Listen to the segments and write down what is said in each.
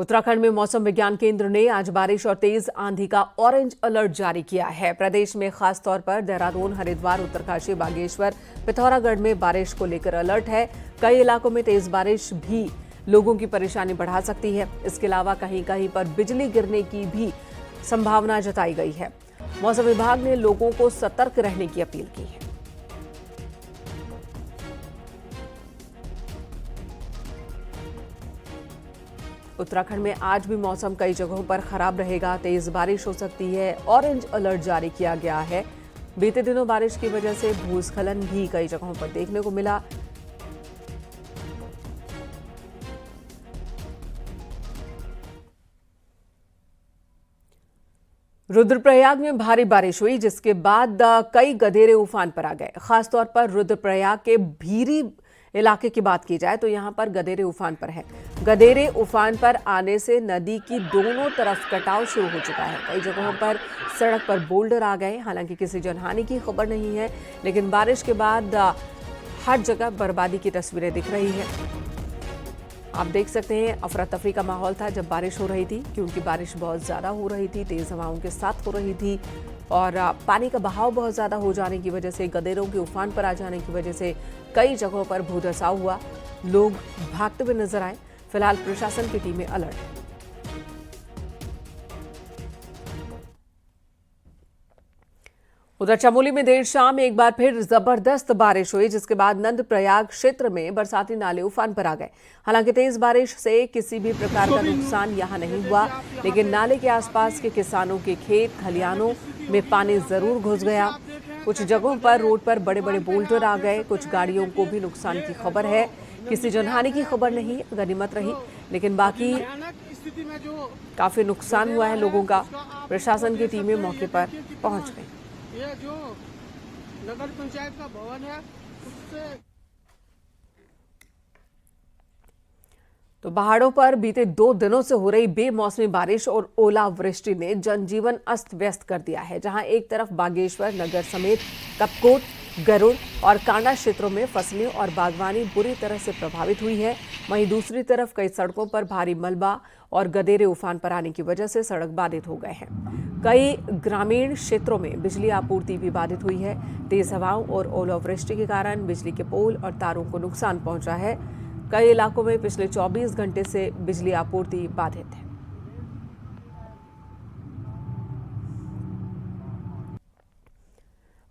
उत्तराखंड में मौसम विज्ञान केंद्र ने आज बारिश और तेज आंधी का ऑरेंज अलर्ट जारी किया है। प्रदेश में खास तौर पर देहरादून, हरिद्वार, उत्तरकाशी, बागेश्वर, पिथौरागढ़ में बारिश को लेकर अलर्ट है। कई इलाकों में तेज बारिश भी लोगों की परेशानी बढ़ा सकती है। इसके अलावा कहीं कहीं पर बिजली गिरने की भी संभावना जताई गई है। मौसम विभाग ने लोगों को सतर्क रहने की अपील की है। उत्तराखंड में आज भी मौसम कई जगहों पर खराब रहेगा। तेज बारिश हो सकती है। ऑरेंज अलर्ट जारी किया गया है। बीते दिनों बारिश की वजह से भूस्खलन भी कई जगहों पर देखने को मिला। रुद्रप्रयाग में भारी बारिश हुई, जिसके बाद कई गदेरे उफान पर आ गए। खासतौर पर रुद्रप्रयाग के भीरी इलाके की बात की जाए तो यहां पर गदेरे उफान पर है। गदेरे उफान पर आने से नदी की दोनों तरफ कटाव शुरू हो चुका है। कई जगहों पर सड़क पर बोल्डर आ गए। हालांकि किसी जनहानि की खबर नहीं है, लेकिन बारिश के बाद हर जगह बर्बादी की तस्वीरें दिख रही है। आप देख सकते हैं, अफरा तफरी का माहौल था जब बारिश हो रही थी, क्योंकि बारिश बहुत ज्यादा हो रही थी, तेज हवाओं के साथ हो रही थी और पानी का बहाव बहुत ज्यादा हो जाने की वजह से, गदेरों के उफान पर आ जाने की वजह से कई जगहों पर भूधसाव हुआ। लोग भागते हुए नजर आए। फिलहाल प्रशासन की टीमें अलर्ट है। उधर चमोली में देर शाम एक बार फिर जबरदस्त बारिश हुई, जिसके बाद नंदप्रयाग क्षेत्र में बरसाती नाले उफान पर आ गए। हालांकि तेज बारिश से किसी भी प्रकार का नुकसान यहां नहीं हुआ, लेकिन नाले के आसपास के किसानों के खेत खलिहानों में पानी जरूर घुस गया। कुछ जगहों पर रोड पर बड़े बड़े बोल्डर आ गए। कुछ गाड़ियों को भी नुकसान की खबर है। किसी जनहानि की खबर नहीं, गनीमत रही, लेकिन बाकी काफी नुकसान हुआ है लोगों का। प्रशासन की टीमें मौके पर पहुंच गई। ये जो नगर पंचायत का भवन है उससे तो पहाड़ों पर बीते 2 दिनों से हो रही बेमौसमी बारिश और ओलावृष्टि ने जनजीवन अस्त व्यस्त कर दिया है। जहां एक तरफ बागेश्वर नगर समेत कपकोट, गरुड़ और कांडा क्षेत्रों में फसलें और बागवानी बुरी तरह से प्रभावित हुई है, वहीं दूसरी तरफ कई सड़कों पर भारी मलबा और गदेरे उफान पर आने की वजह से सड़क बाधित हो गए हैं। कई ग्रामीण क्षेत्रों में बिजली आपूर्ति भी बाधित हुई है। तेज हवाओं और ओलावृष्टि के कारण बिजली के पोल और तारों को नुकसान पहुंचा है। कई इलाकों में पिछले 24 घंटे से बिजली आपूर्ति बाधित है।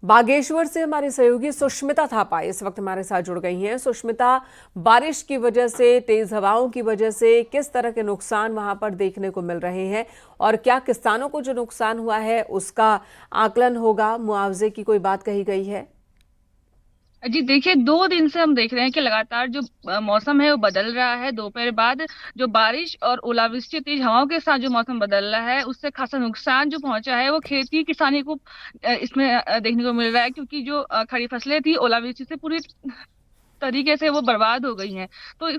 बागेश्वर से हमारी सहयोगी सुष्मिता थापा इस वक्त हमारे साथ जुड़ गई हैं। सुष्मिता, बारिश की वजह से, तेज हवाओं की वजह से किस तरह के नुकसान वहां पर देखने को मिल रहे हैं और क्या किसानों को जो नुकसान हुआ है उसका आकलन होगा, मुआवजे की कोई बात कही गई है? जी देखिए, 2 दिन से हम देख रहे हैं कि लगातार जो मौसम है वो बदल रहा है। दोपहर बाद जो बारिश और ओलावृष्टि, तेज हवाओं के साथ जो मौसम बदल रहा है, उससे खासा नुकसान जो पहुंचा है वो खेती किसानी को इसमें देखने को मिल रहा है। क्योंकि जो खड़ी फसलें थी ओलावृष्टि से पूरी तरीके से वो बर्बाद हो गई हैं। तो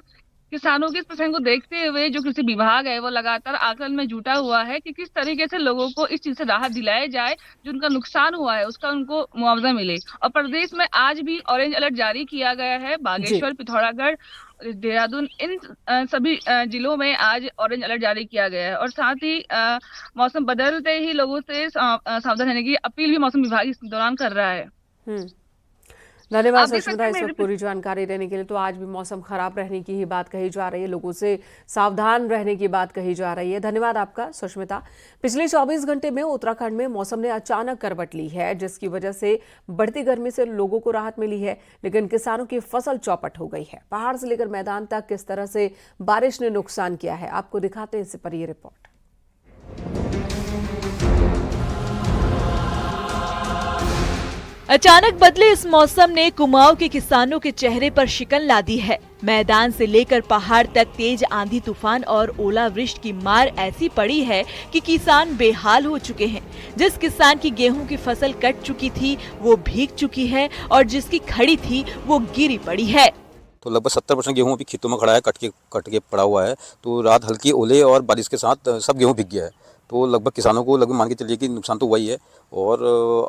किसानों के इस प्रसंग को देखते हुए जो कृषि विभाग है वो लगातार आकलन में जुटा हुआ है कि किस तरीके से लोगों को इस चीज से राहत दिलाया जाए, जो उनका नुकसान हुआ है उसका उनको मुआवजा मिले। और प्रदेश में आज भी ऑरेंज अलर्ट जारी किया गया है। बागेश्वर, पिथौरागढ़, देहरादून, इन सभी जिलों में आज ऑरेंज अलर्ट जारी किया गया है। और साथ ही मौसम बदलते ही लोगों से सावधान रहने की अपील भी मौसम विभाग इस दौरान कर रहा है। धन्यवाद सुष्मिता इस वक्त पूरी जानकारी देने के लिए। तो आज भी मौसम खराब रहने की ही बात कही जा रही है, लोगों से सावधान रहने की बात कही जा रही है। धन्यवाद आपका सुष्मिता। पिछले 24 घंटे में उत्तराखंड में मौसम ने अचानक करवट ली है, जिसकी वजह से बढ़ती गर्मी से लोगों को राहत मिली है, लेकिन किसानों की फसल चौपट हो गई है। पहाड़ से लेकर मैदान तक किस तरह से बारिश ने नुकसान किया है, आपको दिखाते हैं इससे पर यह रिपोर्ट। अचानक बदले इस मौसम ने कुमाऊं के किसानों के चेहरे पर शिकन ला दी है। मैदान से लेकर पहाड़ तक तेज आंधी, तूफान और ओलावृष्टि की मार ऐसी पड़ी है कि किसान बेहाल हो चुके हैं। जिस किसान की गेहूं की फसल कट चुकी थी वो भीग चुकी है और जिसकी खड़ी थी वो गिरी पड़ी है। तो लगभग 70% गेहूं अभी खेतों में खड़ा है, कट के पड़ा हुआ है। तो रात हल्की ओले और बारिश के साथ सब गेहूं भीग गया है। तो लगभग किसानों को लगभग मान के चलिए कि नुकसान तो हुआ ही है। और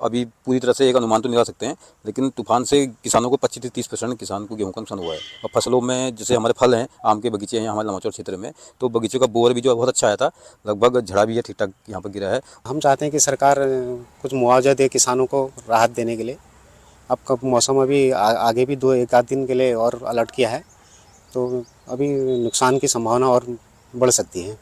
अभी पूरी तरह से एक अनुमान तो नहीं लगा सकते हैं, लेकिन तूफान से किसानों को 25 से 30% किसान को गेहूं का नुकसान हुआ है। और फसलों में जैसे हमारे फल हैं, आम के बगीचे हैं हमारे लमाचौर क्षेत्र में, तो बगीचों का बोर भी जो है बहुत अच्छा आया था, लगभग झड़ा भी है ठीक ठाक यहाँ पर गिरा है। हम चाहते हैं कि सरकार कुछ मुआवजा दे किसानों को राहत देने के लिए। अब कब मौसम अभी आगे भी 2-1 आध दिन के लिए और अलर्ट किया है, तो अभी नुकसान की संभावना और बढ़ सकती है।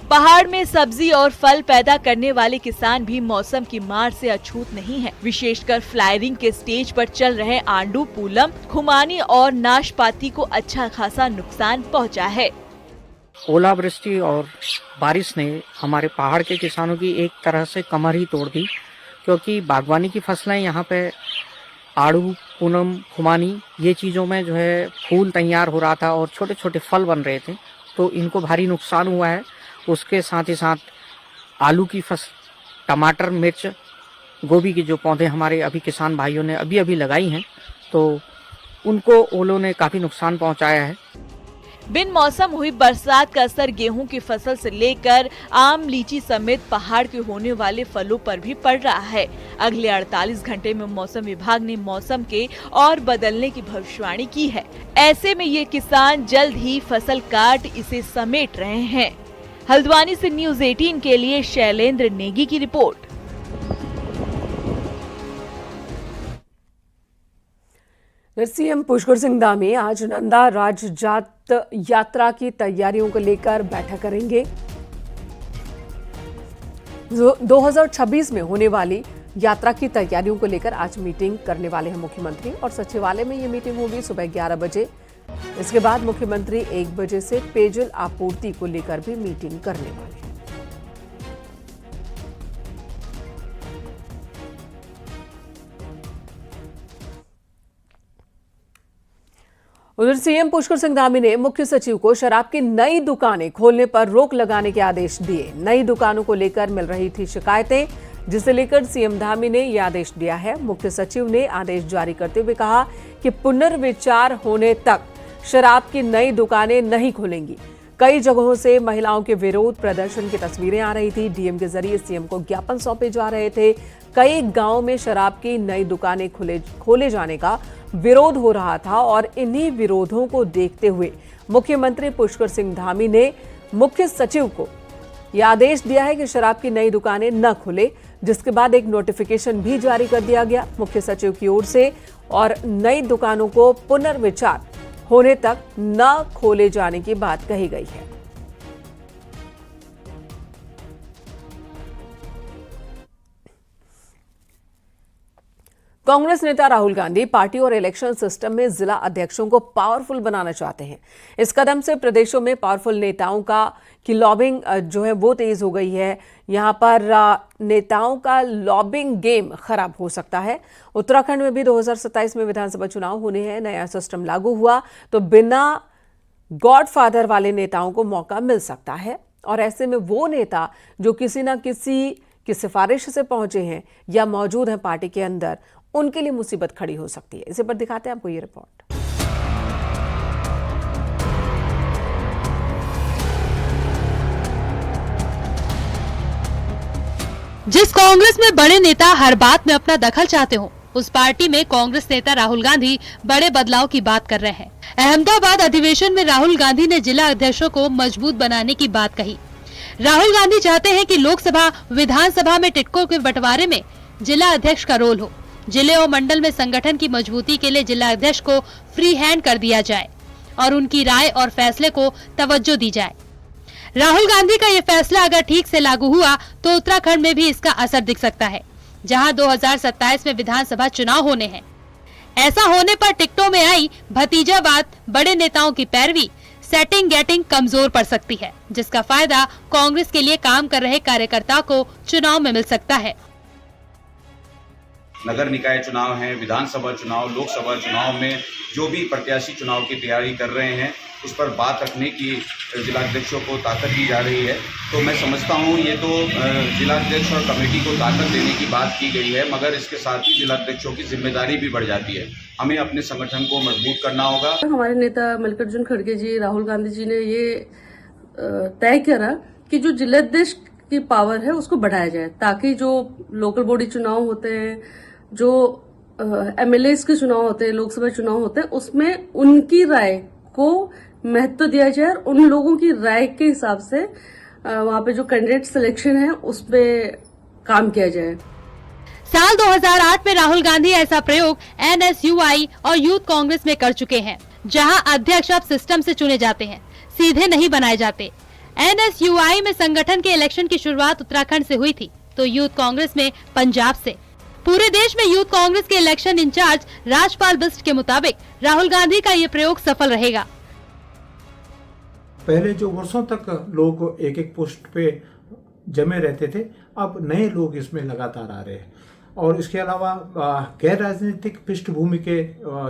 पहाड़ में सब्जी और फल पैदा करने वाले किसान भी मौसम की मार से अछूत नहीं हैं। विशेषकर फ्लावरिंग के स्टेज पर चल रहे आंडू, पूलम, खुमानी और नाशपाती को अच्छा खासा नुकसान पहुंचा है। ओलावृष्टि और बारिश ने हमारे पहाड़ के किसानों की एक तरह से कमर ही तोड़ दी, क्योंकि बागवानी की फसलें यहाँ पे आड़ू, पूनम, खुमानी ये चीज़ों में जो है फूल तैयार हो रहा था और छोटे छोटे फल बन रहे थे, तो इनको भारी नुकसान हुआ है। उसके साथ ही साथ आलू की फसल, टमाटर, मिर्च, गोभी के जो पौधे हमारे अभी किसान भाइयों ने अभी अभी लगाई हैं, तो उनको ओलों ने काफ़ी नुकसान पहुंचाया है। बिन मौसम हुई बरसात का असर गेहूं की फसल से लेकर आम, लीची समेत पहाड़ के होने वाले फलों पर भी पड़ रहा है। अगले 48 घंटे में मौसम विभाग ने मौसम के और बदलने की भविष्यवाणी की है। ऐसे में ये किसान जल्द ही फसल काट इसे समेट रहे हैं। हल्द्वानी से न्यूज़ 18 के लिए शैलेंद्र नेगी की रिपोर्ट। सीएम पुष्कर सिंह धामी आज नंदा राजजात यात्रा की तैयारियों को लेकर बैठक करेंगे। 2026 में होने वाली यात्रा की तैयारियों को लेकर आज मीटिंग करने वाले हैं मुख्यमंत्री, और सचिवालय में ये मीटिंग होगी सुबह 11 बजे। इसके बाद मुख्यमंत्री 1 बजे से पेयजल आपूर्ति को लेकर भी मीटिंग करने वाले हैं। उधर सीएम पुष्कर सिंह धामी ने मुख्य सचिव को शराब की नई दुकानें खोलने पर रोक लगाने के आदेश दिए। नई दुकानों को लेकर मिल रही थी शिकायतें, जिसे लेकर सीएम धामी ने यह आदेश दिया है। मुख्य सचिव ने आदेश जारी करते हुए कहा कि पुनर्विचार होने तक शराब की नई दुकानें नहीं खुलेंगी। कई जगहों से महिलाओं के विरोध प्रदर्शन की तस्वीरें आ रही थी। डीएम के जरिए सीएम को ज्ञापन सौंपे जा रहे थे। कई गांवों में शराब की नई दुकानें खोले जाने का विरोध हो रहा था, और इन्हीं विरोधों को देखते हुए मुख्यमंत्री पुष्कर सिंह धामी ने मुख्य सचिव को यह आदेश दिया है कि शराब की नई दुकानें न खुले, जिसके बाद एक नोटिफिकेशन भी जारी कर दिया गया मुख्य सचिव की ओर से, और नई दुकानों को पुनर्विचार होने तक न खोले जाने की बात कही गई है। कांग्रेस नेता राहुल गांधी पार्टी और इलेक्शन सिस्टम में जिला अध्यक्षों को पावरफुल बनाना चाहते हैं। इस कदम से प्रदेशों में पावरफुल नेताओं की लॉबिंग जो है वो तेज हो गई है। यहां पर नेताओं का लॉबिंग गेम खराब हो सकता है। उत्तराखंड में भी 2027 में विधानसभा चुनाव होने हैं। नया सिस्टम लागू हुआ तो बिना गॉडफादर वाले नेताओं को मौका मिल सकता है, और ऐसे में वो नेता जो किसी न किसी की सिफारिश से पहुंचे हैं या मौजूद हैं पार्टी के अंदर, उनके लिए मुसीबत खड़ी हो सकती है। इसी पर दिखाते हैं आपको ये रिपोर्ट। जिस कांग्रेस में बड़े नेता हर बात में अपना दखल चाहते हो, उस पार्टी में कांग्रेस नेता राहुल गांधी बड़े बदलाव की बात कर रहे हैं। अहमदाबाद अधिवेशन में राहुल गांधी ने जिला अध्यक्षों को मजबूत बनाने की बात कही। राहुल गांधी चाहते हैं कि लोकसभा, विधानसभा में टिकटों के बंटवारे में जिला अध्यक्ष का रोल हो। जिले और मंडल में संगठन की मजबूती के लिए जिला अध्यक्ष को फ्री हैंड कर दिया जाए और उनकी राय और फैसले को तवज्जो दी जाए। राहुल गांधी का ये फैसला अगर ठीक से लागू हुआ तो उत्तराखंड में भी इसका असर दिख सकता है, जहां 2027 में विधानसभा चुनाव होने हैं। ऐसा होने पर टिकटों में आई भतीजावाद, बड़े नेताओं की पैरवी, सेटिंग गेटिंग कमजोर पड़ सकती है, जिसका फायदा कांग्रेस के लिए काम कर रहे कार्यकर्ता को चुनाव में मिल सकता है। नगर निकाय चुनाव हैं, विधानसभा चुनाव, लोकसभा चुनाव में जो भी प्रत्याशी चुनाव की तैयारी कर रहे हैं, उस पर बात रखने की जिलाध्यक्षों को ताकत दी जा रही है। तो मैं समझता हूँ ये तो जिलाध्यक्ष और कमेटी को ताकत देने की बात की गई है, मगर इसके साथ ही जिलाध्यक्षों की जिम्मेदारी भी बढ़ जाती है। हमें अपने संगठन को मजबूत करना होगा। हमारे नेता मल्लिकार्जुन खड़गे जी, राहुल गांधी जी ने ये तय करा कि जो जिलाध्यक्ष की पावर है उसको बढ़ाया जाए, ताकि जो लोकल बॉडी चुनाव होते हैं, जो एमएलएस के चुनाव होते हैं, लोकसभा चुनाव होते हैं, उसमें उनकी राय को महत्व दिया जाए और उन लोगों की राय के हिसाब से वहां पे जो कैंडिडेट सिलेक्शन है उस पे काम किया जाए। साल 2008 में राहुल गांधी ऐसा प्रयोग एनएसयूआई और यूथ कांग्रेस में कर चुके हैं, जहां अध्यक्ष अब सिस्टम से चुने जाते हैं, सीधे नहीं बनाए जाते। एनएसयूआई में संगठन के इलेक्शन की शुरुआत उत्तराखंड से हुई थी, तो यूथ कांग्रेस में पंजाब से। पूरे देश में यूथ कांग्रेस के इलेक्शन इंचार्ज राजपाल बिस्ट के मुताबिक राहुल गांधी का ये प्रयोग सफल रहेगा। पहले जो वर्षों तक लोग एक एक पोस्ट पे जमे रहते थे, अब नए लोग इसमें लगातार आ रहे हैं। और इसके अलावा गैर राजनीतिक पृष्ठभूमि के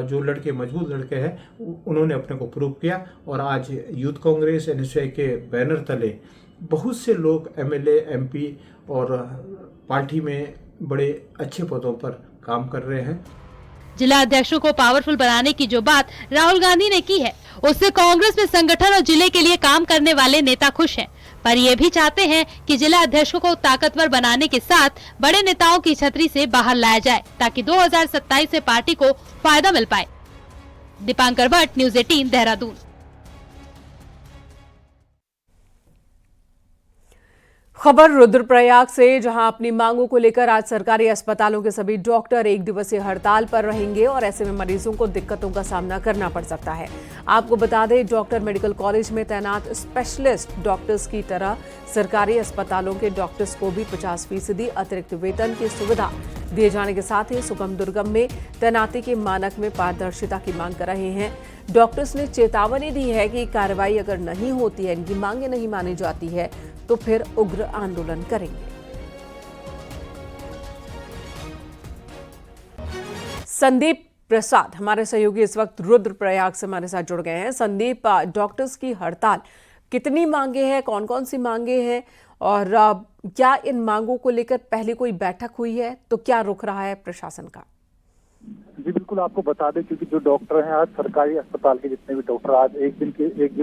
जो लड़के, मजबूत लड़के हैं, उन्होंने अपने को प्रूव किया। और आज यूथ कांग्रेस एनएसयूआई के बैनर तले बहुत से लोग एमएलए, एमपी और पार्टी में बड़े अच्छे पदों पर काम कर रहे हैं। जिला अध्यक्षों को पावरफुल बनाने की जो बात राहुल गांधी ने की है, उससे कांग्रेस में संगठन और जिले के लिए काम करने वाले नेता खुश हैं, पर ये भी चाहते हैं कि जिला अध्यक्षों को ताकतवर बनाने के साथ बड़े नेताओं की छतरी से बाहर लाया जाए, ताकि 2027 से पार्टी को फायदा मिल पाए। दीपांकर भट्ट, न्यूज़ 18, देहरादून। खबर रुद्रप्रयाग से, जहां अपनी मांगों को लेकर आज सरकारी अस्पतालों के सभी डॉक्टर एक दिवसीय हड़ताल पर रहेंगे और ऐसे में मरीजों को दिक्कतों का सामना करना पड़ सकता है। आपको बता दें, डॉक्टर मेडिकल कॉलेज में तैनात स्पेशलिस्ट डॉक्टर्स की तरह सरकारी अस्पतालों के डॉक्टर्स को भी 50% अतिरिक्त वेतन की सुविधा दिए जाने के साथ ही सुगम दुर्गम में तैनाती के मानक में पारदर्शिता की मांग कर रहे हैं। डॉक्टर्स ने चेतावनी दी है कि कार्रवाई अगर नहीं होती है, इनकी मांगें नहीं मानी जाती है, तो फिर उग्र आंदोलन करेंगे। संदीप प्रसाद हमारे सहयोगी इस वक्त रुद्रप्रयाग से हमारे साथ जुड़ गए हैं। संदीप, डॉक्टर्स की हड़ताल, कितनी मांगे हैं, कौन कौन सी मांगे हैं और क्या इन मांगों को लेकर पहले कोई बैठक हुई है, तो क्या रुख रहा है प्रशासन का? जी बिल्कुल, आपको बता दें, क्योंकि जो डॉक्टर हैं आज सरकारी अस्पताल के जितने भी डॉक्टर आज एक दिन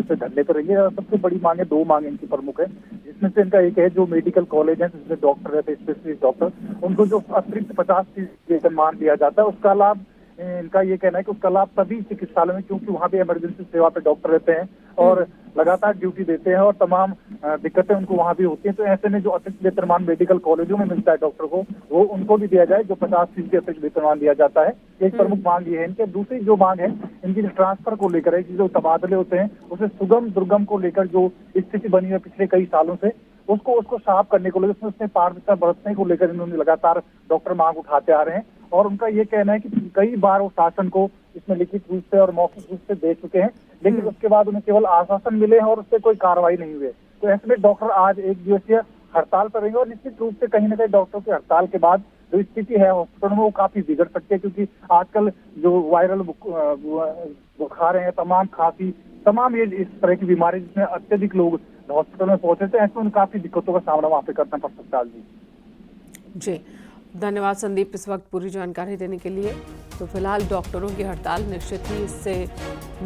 से धरने पर रहेंगे। सबसे बड़ी मांग है, 2 मांग इनकी प्रमुख है, जिसमें से इनका एक है जो मेडिकल कॉलेज है जिसमें डॉक्टर रहते हैं, स्पेशलिस्ट डॉक्टर, उनको जो अतिरिक्त 50% मान दिया जाता है, उसका लाभ इनका ये कहना है कि उसका लाभ सभी चिकित्सालयों में, क्योंकि वहाँ पे इमरजेंसी सेवा पे डॉक्टर रहते हैं और लगातार ड्यूटी देते हैं और तमाम दिक्कतें उनको वहाँ भी होती हैं। तो ऐसे में जो अतिरिक्त वेतनमान मेडिकल कॉलेजों में मिलता है डॉक्टर को, वो उनको भी दिया जाए, जो 50% अतिरिक्त वेतनमान दिया जाता है। एक प्रमुख मांग ये है इनके। दूसरी जो मांग है इनकी ट्रांसफर को लेकर है, जो तबादले होते हैं उसे सुगम दुर्गम को लेकर जो स्थिति बनी है पिछले कई सालों से, उसको साफ करने को लेकर, उसमें पारदर्शिता बरतने को लेकर इन्होंने लगातार डॉक्टर मांग उठाते आ रहे हैं। और उनका ये कहना है कि कई बार वो शासन को इसमें लिखित रूप से और मौखिक रूप से दे चुके हैं, लेकिन उसके बाद उन्हें केवल आश्वासन मिले हैं और उससे कोई कार्रवाई नहीं हुई। तो ऐसे में डॉक्टर आज एक दिवसीय हड़ताल पर रहेंगे और निश्चित रूप से कहीं न कहीं डॉक्टरों की हड़ताल के बाद जो स्थिति है हॉस्पिटल में वो काफी बिगड़ सकती है, क्योंकि आजकल जो वायरल बुखार है, तमाम खांसी, तमाम ये इस तरह की बीमारी जिसमें अत्यधिक लोग हॉस्पिटल में पहुंचे थे, ऐसे में काफी दिक्कतों का सामना वहाँ पे करना पड़ सकता है। जी धन्यवाद संदीप, इस वक्त पूरी जानकारी देने के लिए। तो फिलहाल डॉक्टरों की हड़ताल, निश्चित ही इससे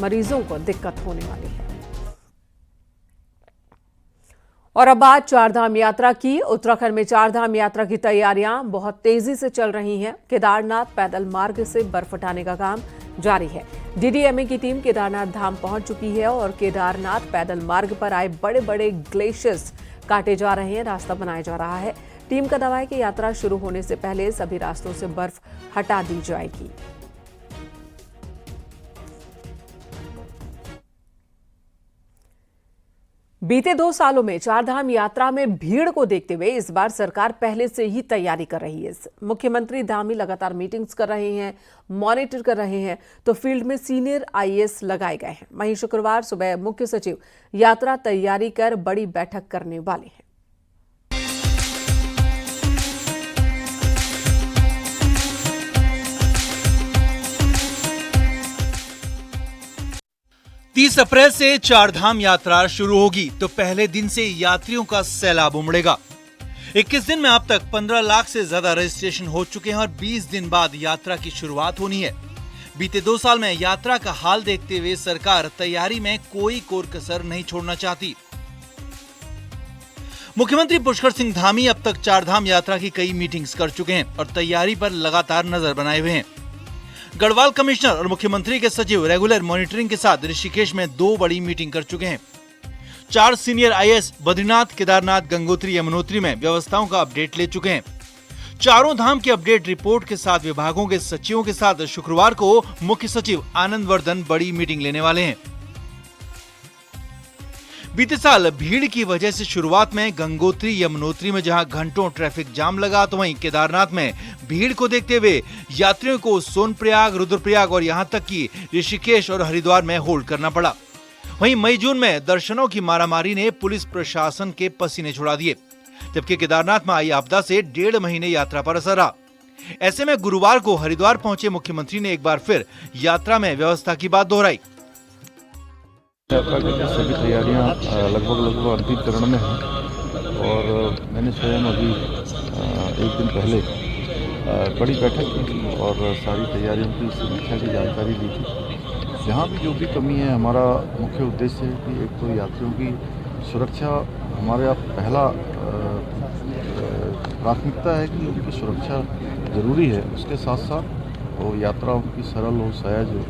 मरीजों को दिक्कत होने वाली है। और अब बात चारधाम यात्रा की। उत्तराखंड में चारधाम यात्रा की तैयारियां बहुत तेजी से चल रही हैं। केदारनाथ पैदल मार्ग से बर्फ हटाने का काम जारी है। डीडीएमए की टीम केदारनाथ धाम पहुंच चुकी है और केदारनाथ पैदल मार्ग पर आए बड़े बड़े ग्लेशियर्स काटे जा रहे हैं, रास्ता बनाया जा रहा है। टीम का दावा है कि यात्रा शुरू होने से पहले सभी रास्तों से बर्फ हटा दी जाएगी। बीते 2 सालों में चारधाम यात्रा में भीड़ को देखते हुए इस बार सरकार पहले से ही तैयारी कर रही है। मुख्यमंत्री धाम में लगातार मीटिंग्स कर रहे हैं, मॉनिटर कर रहे हैं, तो फील्ड में सीनियर आईएएस लगाए गए हैं। वहीं शुक्रवार सुबह मुख्य सचिव यात्रा तैयारी कर बड़ी बैठक करने वाले हैं। 30 अप्रैल से चारधाम यात्रा शुरू होगी, तो पहले दिन से यात्रियों का सैलाब उमड़ेगा। 21 दिन में अब तक 15 लाख से ज्यादा रजिस्ट्रेशन हो चुके हैं और 20 दिन बाद यात्रा की शुरुआत होनी है। बीते 2 साल में यात्रा का हाल देखते हुए सरकार तैयारी में कोई कोर कसर नहीं छोड़ना चाहती। मुख्यमंत्री पुष्कर सिंह धामी अब तक चारधाम यात्रा की कई मीटिंग्स कर चुके हैं और तैयारी पर लगातार नजर बनाए हुए हैं। गढ़वाल कमिश्नर और मुख्यमंत्री के सचिव रेगुलर मॉनिटरिंग के साथ ऋषिकेश में 2 बड़ी मीटिंग कर चुके हैं। 4 सीनियर IAS बद्रीनाथ, केदारनाथ, गंगोत्री, यमुनोत्री में व्यवस्थाओं का अपडेट ले चुके हैं। चारों धाम की अपडेट रिपोर्ट के साथ विभागों के सचिवों के साथ शुक्रवार को मुख्य सचिव आनंद वर्धन बड़ी मीटिंग लेने वाले हैं। बीते साल भीड़ की वजह से शुरुआत में गंगोत्री, यमुनोत्री में जहां घंटों ट्रैफिक जाम लगा, तो वहीं केदारनाथ में भीड़ को देखते हुए यात्रियों को सोनप्रयाग, रुद्रप्रयाग और यहां तक कि ऋषिकेश और हरिद्वार में होल्ड करना पड़ा। वहीं मई-जून में दर्शनों की मारामारी ने पुलिस प्रशासन के पसीने छुड़ा दिए, जबकि केदारनाथ में आई आपदा से 1.5 महीने यात्रा पर असर रहा। ऐसे में गुरुवार को हरिद्वार पहुंचे मुख्यमंत्री ने एक बार फिर यात्रा में व्यवस्था की बात दोहराई। यात्रा की सभी तैयारियां लगभग अंतिम चरण में हैं और मैंने स्वयं अभी एक दिन पहले बड़ी बैठक की थी और सारी तैयारियों की समीक्षा की जानकारी ली थी। जहाँ भी जो भी कमी है, हमारा मुख्य उद्देश्य है कि एक तो यात्रियों की सुरक्षा हमारा पहला प्राथमिकता है कि उनकी सुरक्षा ज़रूरी है। उसके साथ साथ वो यात्रा उनकी सरल हो, सहज हो,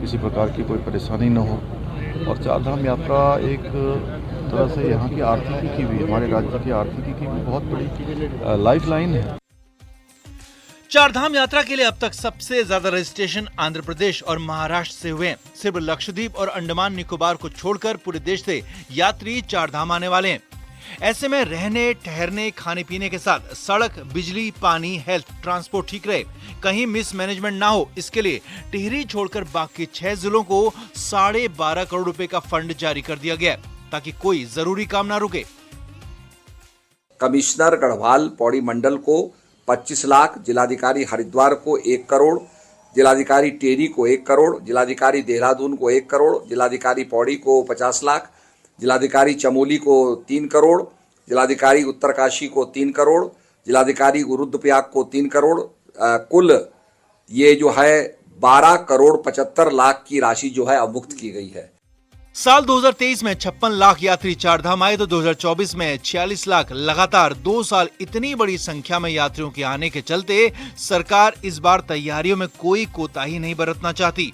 किसी प्रकार की कोई परेशानी न हो। और चारधाम यात्रा एक तरह से यहाँ की आर्थिकी की भी, हमारे राज्य की आर्थिकी की भी बहुत बड़ी लाइफलाइन है। चारधाम यात्रा के लिए अब तक सबसे ज्यादा रजिस्ट्रेशन आंध्र प्रदेश और महाराष्ट्र से हुए हैं। सिर्फ लक्षद्वीप और अंडमान निकोबार को छोड़कर पूरे देश से यात्री चारधाम आने वाले हैं। ऐसे में रहने, ठहरने, खाने पीने के साथ सड़क, बिजली, पानी, हेल्थ, ट्रांसपोर्ट ठीक रहे, कहीं मिसमैनेजमेंट ना हो, इसके लिए टिहरी छोड़कर बाकी 6 जिलों को 12.5 करोड़ रुपए का फंड जारी कर दिया गया है, ताकि कोई जरूरी काम ना रुके। कमिश्नर गढ़वाल पौड़ी मंडल को 25 लाख, जिलाधिकारी हरिद्वार को 1 करोड़, जिलाधिकारी टेरी को 1 करोड़, जिलाधिकारी देहरादून को 1 करोड़, जिलाधिकारी पौड़ी को 50 लाख, जिलाधिकारी चमोली को 3 करोड़, जिलाधिकारी उत्तरकाशी को 3 करोड़, जिलाधिकारी रुद्रप्रयाग को 3 करोड़, कुल ये जो है 12 करोड़ 75 लाख की राशि जो है अवमुक्त की गई है। साल 2023 में 56 लाख यात्री चारधाम आए तो 2024 में 46 लाख। लगातार 2 साल इतनी बड़ी संख्या में यात्रियों के आने के चलते सरकार इस बार तैयारियों में कोई कोताही नहीं बरतना चाहती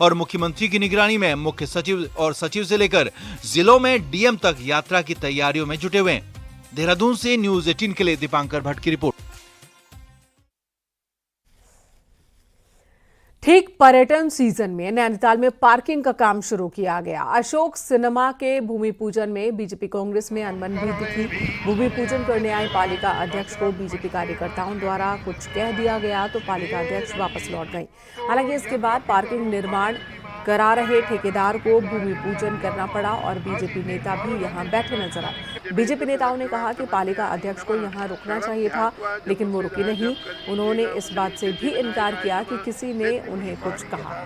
और मुख्यमंत्री की निगरानी में मुख्य सचिव और सचिव से लेकर जिलों में DM तक यात्रा की तैयारियों में जुटे हुए हैं। देहरादून से न्यूज़ 18 के लिए दीपांकर भट्ट की रिपोर्ट। ठीक पर्यटन सीजन में नैनीताल में पार्किंग का काम शुरू किया गया। अशोक सिनेमा के भूमि पूजन में बीजेपी कांग्रेस में अनबन भी दिखी। भूमि पूजन करने आए पालिका अध्यक्ष को बीजेपी कार्यकर्ताओं द्वारा कुछ कह दिया गया तो पालिका अध्यक्ष वापस लौट गई। हालांकि इसके बाद पार्किंग निर्माण करा रहे ठेकेदार को भूमि पूजन करना पड़ा और बीजेपी नेता भी यहां बैठे नजर आए। बीजेपी नेताओं ने कहा कि पालिका अध्यक्ष को यहां रुकना चाहिए था, लेकिन वो रुकी नहीं। उन्होंने इस बात से भी इनकार किया कि किसी ने उन्हें कुछ कहा।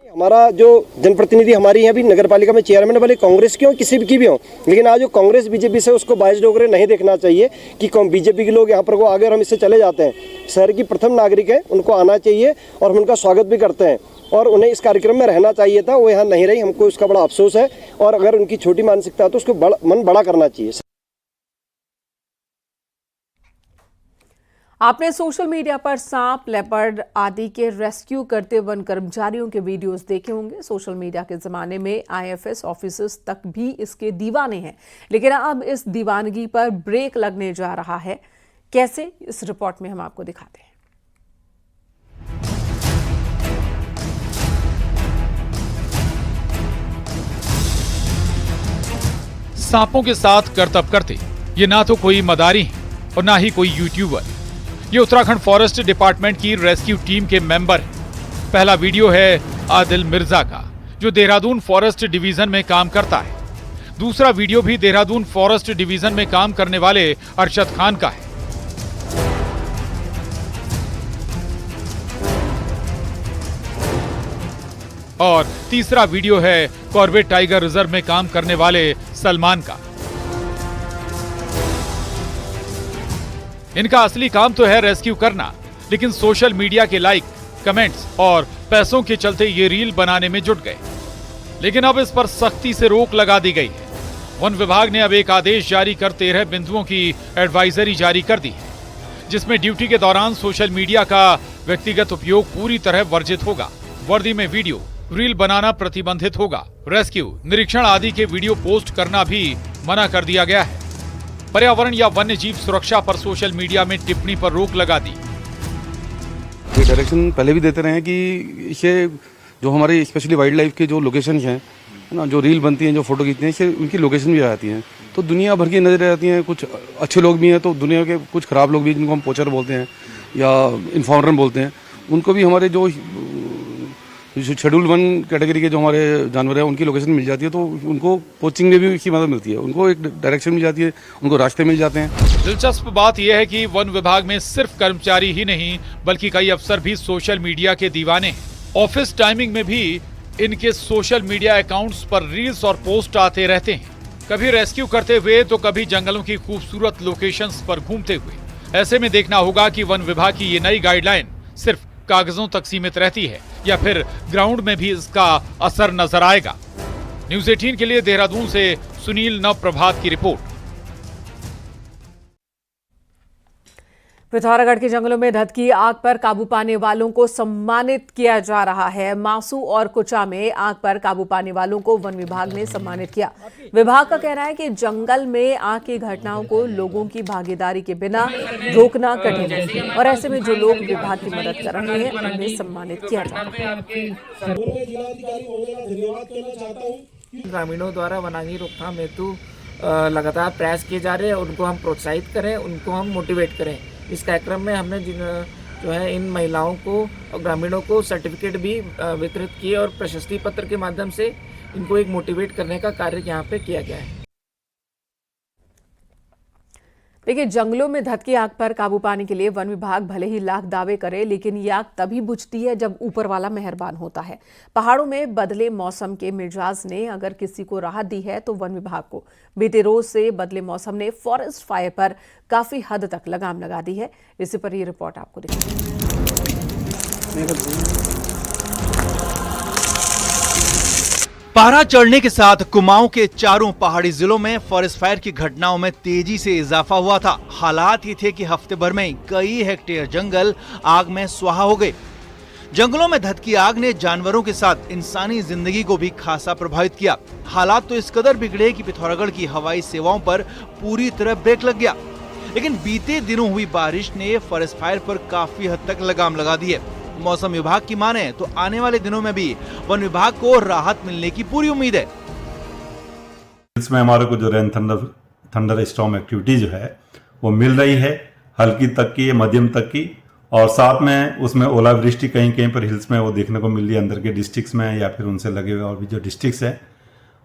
हमारा जो जनप्रतिनिधि हमारी यहाँ भी नगर पालिका में चेयरमैन वाले कांग्रेस की हो, किसी की भी हो, लेकिन आज जो कांग्रेस बीजेपी से उसको बायस डोगरे नहीं देखना चाहिए कि बीजेपी के लोग यहाँ पर को आगे और हम इससे चले जाते हैं। शहर की प्रथम नागरिक है, उनको आना चाहिए और हम उनका स्वागत भी करते हैं और उन्हें इस कार्यक्रम में रहना चाहिए था। वो यहाँ नहीं रही, हमको उसका बड़ा अफसोस है और अगर उनकी छोटी मानसिकता है तो उसको मन बड़ा करना चाहिए। आपने सोशल मीडिया पर सांप, लेपर्ड आदि के रेस्क्यू करते वन कर्मचारियों के वीडियोस देखे होंगे। सोशल मीडिया के जमाने में IFS ऑफिसर्स तक भी इसके दीवाने हैं, लेकिन अब इस दीवानगी पर ब्रेक लगने जा रहा है। कैसे, इस रिपोर्ट में हम आपको दिखाते हैं। सांपों के साथ करतब करते ये ना तो कोई मदारी है और ना ही कोई यूट्यूबर। ये उत्तराखंड फॉरेस्ट डिपार्टमेंट की रेस्क्यू टीम के मेंबर हैं। पहला वीडियो है आदिल मिर्जा का, जो देहरादून फॉरेस्ट डिवीजन में काम करता है। दूसरा वीडियो भी देहरादून फॉरेस्ट डिवीजन में काम करने वाले अरशद खान का है। और तीसरा वीडियो है कॉर्बेट टाइगर रिजर्व में काम करने वाले सलमान का। इनका असली काम तो है रेस्क्यू करना, लेकिन सोशल मीडिया के लाइक, कमेंट्स और पैसों के चलते ये रील बनाने में जुट गए। लेकिन अब इस पर सख्ती से रोक लगा दी गई है। वन विभाग ने अब एक आदेश जारी कर 13 बिंदुओं की एडवाइजरी जारी कर दी है, जिसमें ड्यूटी के दौरान सोशल मीडिया का व्यक्तिगत उपयोग पूरी तरह वर्जित होगा। वर्दी में वीडियो, रील बनाना प्रतिबंधित होगा। रेस्क्यू, निरीक्षण आदि के वीडियो पोस्ट करना भी मना कर दिया गया है। पर्यावरण या वन्य जीव सुरक्षा पर सोशल मीडिया में टिप्पणी पर रोक लगा दी। ये डायरेक्शन पहले भी देते रहे हैं कि इसे जो हमारे स्पेशली वाइल्ड लाइफ के जो लोकेशन हैं ना, जो रील बनती हैं, जो फोटो खींचते हैं, इससे उनकी लोकेशन भी आ जाती हैं, तो दुनिया भर की नजरें आती हैं। कुछ अच्छे लोग भी हैं तो दुनिया के कुछ खराब लोग भी, जिनको हम पोचर बोलते हैं या इन्फॉर्मर बोलते हैं, उनको भी हमारे जो शेड्यूल 1 कैटेगरी के जो हमारे जानवर हैं उनकी लोकेशन मिल जाती है, तो उनको पोचिंग में भी इसकी मदद मिलती है, उनको एक डायरेक्शन मिल जाती है, उनको रास्ते मिल जाते हैं। दिलचस्प बात यह है कि वन विभाग में सिर्फ कर्मचारी ही नहीं बल्कि कई अफसर भी सोशल मीडिया के दीवाने हैं। ऑफिस टाइमिंग में भी इनके सोशल मीडिया अकाउंट्स पर रील्स और पोस्ट आते रहते हैं, कभी रेस्क्यू करते हुए तो कभी जंगलों की खूबसूरत लोकेशंस पर घूमते हुए। ऐसे में देखना होगा कि वन विभाग की ये नई गाइडलाइन सिर्फ कागजों तक सीमित रहती है या फिर ग्राउंड में भी इसका असर नजर आएगा। न्यूज़ 18 के लिए देहरादून से सुनील नवप्रभात की रिपोर्ट। पिथौरागढ़ के जंगलों में धधकी आग पर काबू पाने वालों को सम्मानित किया जा रहा है। मासू और कुचा में आग पर काबू पाने वालों को वन विभाग ने सम्मानित किया। विभाग का कहना है कि जंगल में आग की घटनाओं को लोगों की भागीदारी के बिना रोकना कठिन है और ऐसे में जो लोग विभाग की मदद कर रहे हैं उन्हें सम्मानित किया जा रहा है। ग्रामीणों द्वारा वनाग्नि रोकथाम हेतु लगातार प्रयास किए जा रहे हैं, उनको हम प्रोत्साहित करें, उनको हम मोटिवेट करें। इस कार्यक्रम में हमने जो है इन महिलाओं को और ग्रामीणों को सर्टिफिकेट भी वितरित किए और प्रशस्ति पत्र के माध्यम से इनको एक मोटिवेट करने का कार्य यहाँ पे किया गया है। देखिए, जंगलों में धधकी आग पर काबू पाने के लिए वन विभाग भले ही लाख दावे करे, लेकिन ये आग तभी बुझती है जब ऊपर वाला मेहरबान होता है। पहाड़ों में बदले मौसम के मिजाज ने अगर किसी को राहत दी है तो वन विभाग को। बीते रोज से बदले मौसम ने फॉरेस्ट फायर पर काफी हद तक लगाम लगा दी है। इसी पर ये रिपोर्ट आपको दिखाई। पारा चढ़ने के साथ कुमाऊं के चारों पहाड़ी जिलों में फॉरेस्ट फायर की घटनाओं में तेजी से इजाफा हुआ था। हालात ये थे कि हफ्ते भर में कई हेक्टेयर जंगल आग में स्वाहा हो गए। जंगलों में धधकी आग ने जानवरों के साथ इंसानी जिंदगी को भी खासा प्रभावित किया। हालात तो इस कदर बिगड़े कि पिथौरागढ़ की हवाई सेवाओं पर पूरी तरह ब्रेक लग गया। लेकिन बीते दिनों हुई बारिश ने फॉरेस्ट फायर पर काफी हद तक लगाम लगा दी है। मौसम विभाग की माने तो आने वाले दिनों में भी वन विभाग को राहत मिलने की पूरी उम्मीद है। इसमें हमारे को जो रेन थंडर स्टॉर्म एक्टिविटी जो है वो मिल रही है, हल्की तक की, मध्यम तक की, और साथ में उसमें ओलावृष्टि कहीं कहीं पर हिल्स में वो देखने को मिल रही है, अंदर के डिस्ट्रिक्ट्स में या फिर उनसे लगे हुए और भी जो डिस्ट्रिक्ट्स है।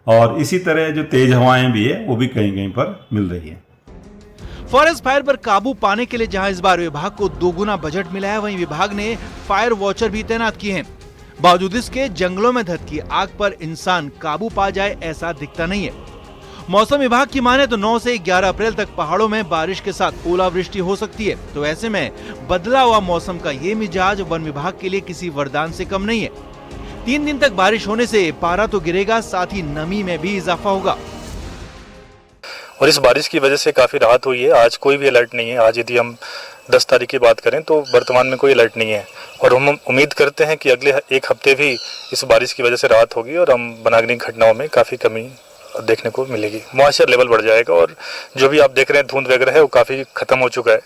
और इसी तरह जो तेज हवाएं भी है वो भी कहीं कहीं पर मिल रही है। फॉरेस्ट फायर पर काबू पाने के लिए जहां इस बार विभाग को 2 गुना बजट मिला है, वहीं विभाग ने फायर वॉचर भी तैनात किए हैं। बावजूद इसके जंगलों में धधकी आग पर इंसान काबू पा जाए ऐसा दिखता नहीं है। मौसम विभाग की माने तो 9 से 11 अप्रैल तक पहाड़ों में बारिश के साथ ओलावृष्टि हो सकती है। तो ऐसे में बदला हुआ मौसम का ये मिजाज वन विभाग के लिए किसी वरदान से कम नहीं है। 3 दिन तक बारिश होने से पारा तो गिरेगा, साथ ही नमी में भी इजाफा होगा। और इस बारिश की वजह से काफ़ी राहत हुई है। आज कोई भी अलर्ट नहीं है। आज यदि हम 10 तारीख की बात करें तो वर्तमान में कोई अलर्ट नहीं है, और हम उम्मीद करते हैं कि अगले 1 हफ्ते भी इस बारिश की वजह से राहत होगी और हम वनाग्नि घटनाओं में काफ़ी कमी देखने को मिलेगी। मॉइस्चर लेवल बढ़ जाएगा और जो भी आप देख रहे हैं धुंध वगैरह है वो काफ़ी खत्म हो चुका है।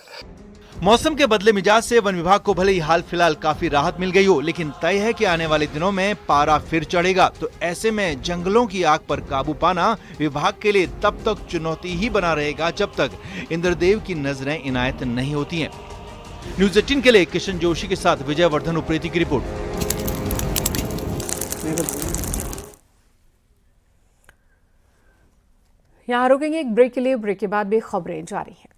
मौसम के बदले मिजाज से वन विभाग को भले ही हाल फिलहाल काफी राहत मिल गई हो, लेकिन तय है कि आने वाले दिनों में पारा फिर चढ़ेगा। तो ऐसे में जंगलों की आग पर काबू पाना विभाग के लिए तब तक चुनौती ही बना रहेगा जब तक इंद्रदेव की नजरें इनायत नहीं होती हैं। न्यूज़ 18 के लिए किशन जोशी के साथ विजय वर्धन उप्रेती की रिपोर्ट। यहाँ रुकेंगे एक ब्रेक के लिए। ब्रेक के बाद भी खबरें जारी हैं।